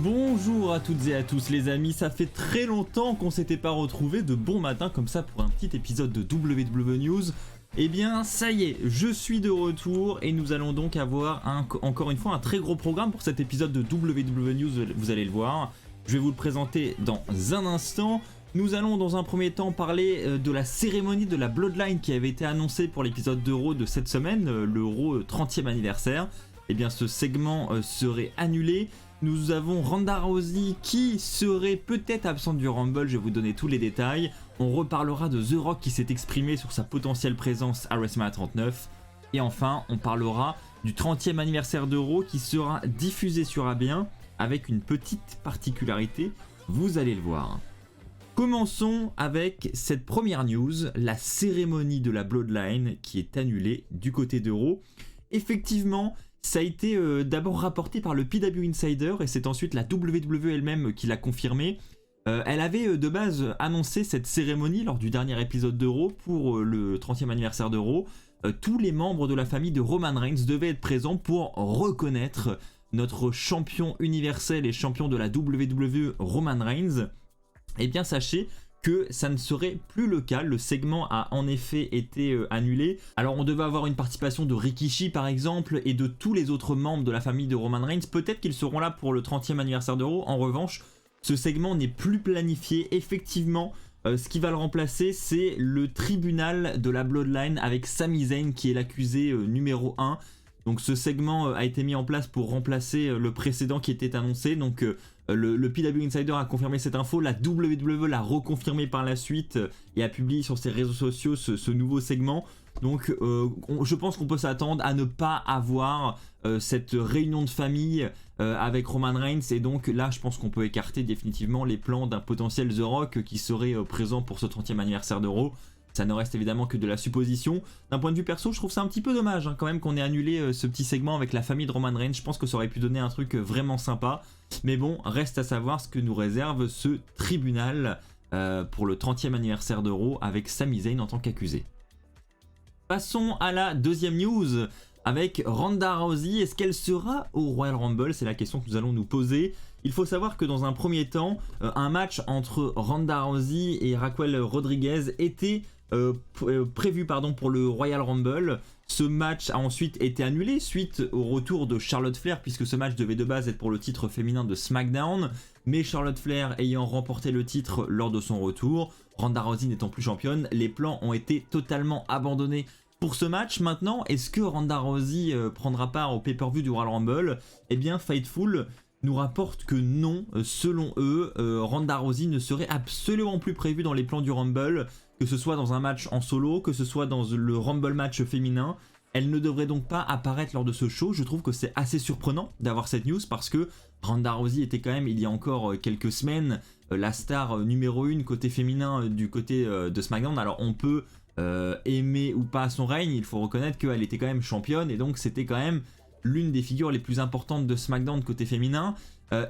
Bonjour à toutes et à tous les amis, ça fait très longtemps qu'on s'était pas retrouvés de bon matin comme ça pour un petit épisode de WWE News. Eh bien ça y est, je suis de retour et nous allons donc avoir encore une fois un très gros programme pour cet épisode de WWE News, vous allez le voir. Je vais vous le présenter dans un instant. Nous allons dans un premier temps parler de la cérémonie de la Bloodline qui avait été annoncée pour l'épisode de Raw de cette semaine, le Raw 30e anniversaire. Eh bien ce segment serait annulé. Nous avons Ronda Rousey qui serait peut-être absente du Rumble, je vais vous donner tous les détails. On reparlera de The Rock qui s'est exprimé sur sa potentielle présence à WrestleMania 39. Et enfin, on parlera du 30e anniversaire de Raw qui sera diffusé sur AB1 avec une petite particularité, vous allez le voir. Commençons avec cette première news, la cérémonie de la Bloodline qui est annulée du côté de Raw. Effectivement, ça a été d'abord rapporté par le PW Insider et c'est ensuite la WWE elle-même qui l'a confirmé. Elle avait de base annoncé cette cérémonie lors du dernier épisode de Raw pour le 30e anniversaire de Raw. Tous les membres de la famille de Roman Reigns devaient être présents pour reconnaître notre champion universel et champion de la WWE Roman Reigns. Eh bien sachez que ça ne serait plus le cas, le segment a en effet été annulé. Alors on devait avoir une participation de Rikishi par exemple et de tous les autres membres de la famille de Roman Reigns, peut-être qu'ils seront là pour le 30e anniversaire de Raw. En revanche, ce segment n'est plus planifié, effectivement, ce qui va le remplacer c'est le tribunal de la Bloodline avec Sami Zayn qui est l'accusé numéro 1. Donc ce segment a été mis en place pour remplacer le précédent qui était annoncé, donc le PW Insider a confirmé cette info, la WWE l'a reconfirmé par la suite et a publié sur ses réseaux sociaux ce nouveau segment. Donc je pense qu'on peut s'attendre à ne pas avoir cette réunion de famille avec Roman Reigns et donc là je pense qu'on peut écarter définitivement les plans d'un potentiel The Rock qui serait présent pour ce 30e anniversaire de Raw. Ça ne reste évidemment que de la supposition. D'un point de vue perso, je trouve ça un petit peu dommage quand même qu'on ait annulé ce petit segment avec la famille de Roman Reigns. Je pense que ça aurait pu donner un truc vraiment sympa. Mais bon, reste à savoir ce que nous réserve ce tribunal pour le 30e anniversaire de Raw avec Sami Zayn en tant qu'accusé. Passons à la deuxième news avec Ronda Rousey. Est-ce qu'elle sera au Royal Rumble? C'est la question que nous allons nous poser. Il faut savoir que dans un premier temps, un match entre Ronda Rousey et Raquel Rodriguez était prévu pour le Royal Rumble. Ce match a ensuite été annulé suite au retour de Charlotte Flair puisque ce match devait de base être pour le titre féminin de SmackDown, mais Charlotte Flair ayant remporté le titre lors de son retour, Ronda Rousey n'étant plus championne, les plans ont été totalement abandonnés pour ce match. Maintenant, est-ce que Ronda Rousey prendra part au pay-per-view du Royal Rumble? Eh bien, Fightful nous rapporte que non, selon eux, Ronda Rousey ne serait absolument plus prévue dans les plans du Rumble, que ce soit dans un match en solo, que ce soit dans le Rumble match féminin. Elle ne devrait donc pas apparaître lors de ce show. Je trouve que c'est assez surprenant d'avoir cette news parce que Ronda Rousey était quand même, il y a encore quelques semaines, la star numéro 1 côté féminin du côté de SmackDown. Alors on peut aimer ou pas son règne, il faut reconnaître qu'elle était quand même championne et donc c'était quand même l'une des figures les plus importantes de SmackDown côté féminin.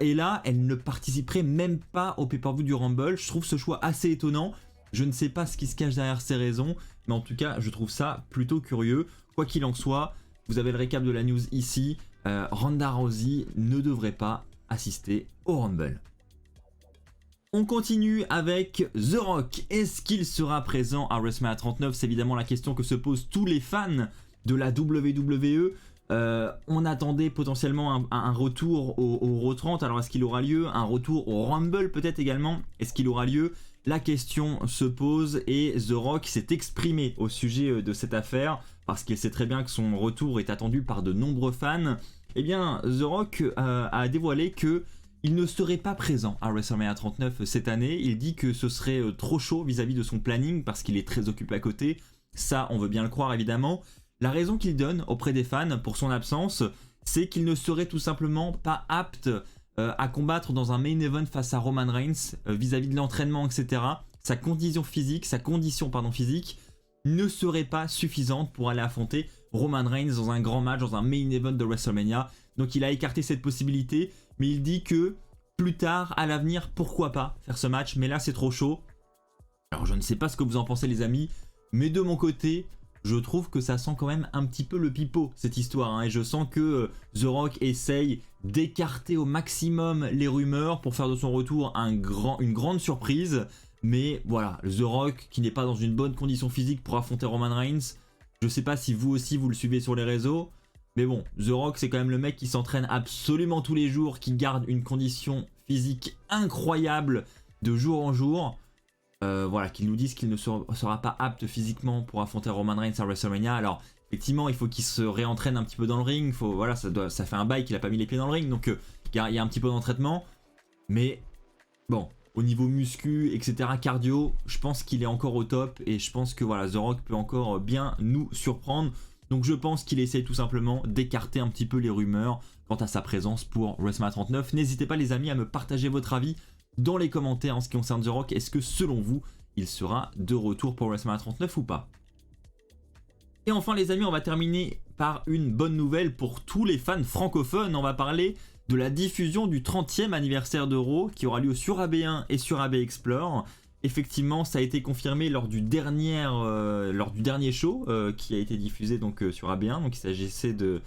Et là, elle ne participerait même pas au pay-per-view du Rumble. Je trouve ce choix assez étonnant. Je ne sais pas ce qui se cache derrière ces raisons, mais en tout cas, je trouve ça plutôt curieux. Quoi qu'il en soit, vous avez le récap de la news ici. Ronda Rousey ne devrait pas assister au Rumble. On continue avec The Rock. Est-ce qu'il sera présent à WrestleMania 39? C'est évidemment la question que se posent tous les fans de la WWE. On attendait potentiellement un retour au Raw 30, alors est-ce qu'il aura lieu? Un retour au Rumble peut-être également, est-ce qu'il aura lieu? La question se pose et The Rock s'est exprimé au sujet de cette affaire parce qu'il sait très bien que son retour est attendu par de nombreux fans. Eh bien The Rock a dévoilé que il ne serait pas présent à WrestleMania 39 cette année. Il dit que ce serait trop chaud vis-à-vis de son planning parce qu'il est très occupé à côté. Ça, on veut bien le croire évidemment. La raison qu'il donne auprès des fans pour son absence, c'est qu'il ne serait tout simplement pas apte à combattre dans un main event face à Roman Reigns vis-à-vis de l'entraînement, etc. Sa condition physique ne serait pas suffisante pour aller affronter Roman Reigns dans un grand match, dans un main event de WrestleMania. Donc il a écarté cette possibilité, mais il dit que plus tard, à l'avenir, pourquoi pas faire ce match, mais là c'est trop chaud. Alors je ne sais pas ce que vous en pensez les amis, mais de mon côté, je trouve que ça sent quand même un petit peu le pipeau cette histoire, hein, et je sens que The Rock essaye d'écarter au maximum les rumeurs pour faire de son retour une grande surprise. Mais voilà, The Rock qui n'est pas dans une bonne condition physique pour affronter Roman Reigns. Je sais pas si vous aussi vous le suivez sur les réseaux, mais bon, The Rock c'est quand même le mec qui s'entraîne absolument tous les jours, qui garde une condition physique incroyable de jour en jour. Voilà, qu'ils nous disent qu'il ne sera pas apte physiquement pour affronter Roman Reigns à WrestleMania. Alors effectivement, il faut qu'il se réentraîne un petit peu dans le ring. Voilà, ça fait un bail qu'il a pas mis les pieds dans le ring, donc il y a un petit peu d'entraînement. Mais bon, au niveau muscu, etc., cardio, je pense qu'il est encore au top et je pense que voilà, The Rock peut encore bien nous surprendre. Donc je pense qu'il essaye tout simplement d'écarter un petit peu les rumeurs quant à sa présence pour WrestleMania 39. N'hésitez pas les amis à me partager votre avis dans les commentaires en ce qui concerne The Rock. Est-ce que selon vous, il sera de retour pour WrestleMania 39 ou pas? Et enfin les amis, on va terminer par une bonne nouvelle pour tous les fans francophones. On va parler de la diffusion du 30e anniversaire de Raw qui aura lieu sur AB1 et sur AB Explore. Effectivement, ça a été confirmé lors du dernier show qui a été diffusé donc, sur AB1. Donc il s'agissait de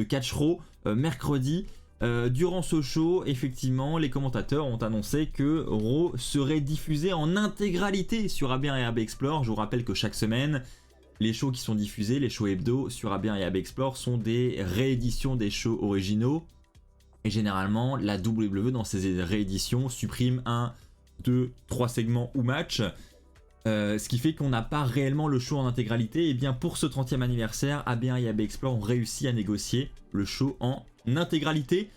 Catch Raw mercredi. Durant ce show, effectivement, les commentateurs ont annoncé que Raw serait diffusé en intégralité sur AB1 et AB Explore. Je vous rappelle que chaque semaine, les shows qui sont diffusés, les shows hebdo sur AB1 et AB Explore sont des rééditions des shows originaux. Et généralement, la WWE dans ces rééditions supprime 1, 2, 3 segments ou matchs. Ce qui fait qu'on n'a pas réellement le show en intégralité. Et bien pour ce 30e anniversaire, AB1 et AB Explore ont réussi à négocier le show en intégralité.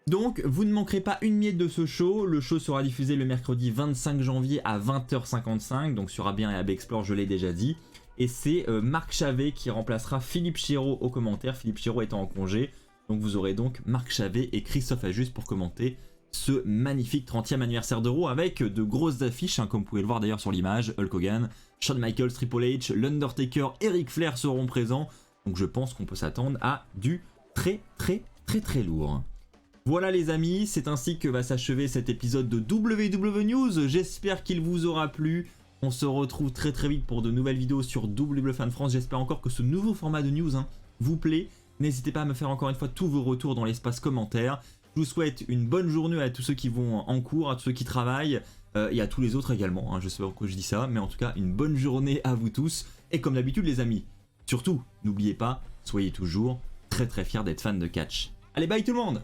Donc vous ne manquerez pas une miette de ce show. Le show sera diffusé le mercredi 25 janvier à 20h55. Donc sur AB1 et AB Explore, je l'ai déjà dit. Et c'est Marc Chavet qui remplacera Philippe Chiraud aux commentaires. Philippe Chiraud étant en congé. Donc vous aurez donc Marc Chavet et Christophe Ajus pour commenter ce magnifique 30e anniversaire de Raw avec de grosses affiches, hein, comme vous pouvez le voir d'ailleurs sur l'image. Hulk Hogan, Shawn Michaels, Triple H, l'Undertaker et Ric Flair seront présents. Donc je pense qu'on peut s'attendre à du très lourd. Voilà les amis, c'est ainsi que va s'achever cet épisode de WWE News. J'espère qu'il vous aura plu. On se retrouve très vite pour de nouvelles vidéos sur WWE Fan France. J'espère encore que ce nouveau format de news vous plaît. N'hésitez pas à me faire encore une fois tous vos retours dans l'espace commentaire. Je vous souhaite une bonne journée à tous ceux qui vont en cours, à tous ceux qui travaillent et à tous les autres également. Je sais pas pourquoi je dis ça, mais en tout cas une bonne journée à vous tous. Et comme d'habitude les amis, surtout n'oubliez pas, soyez toujours très fiers d'être fans de catch. Allez, bye tout le monde!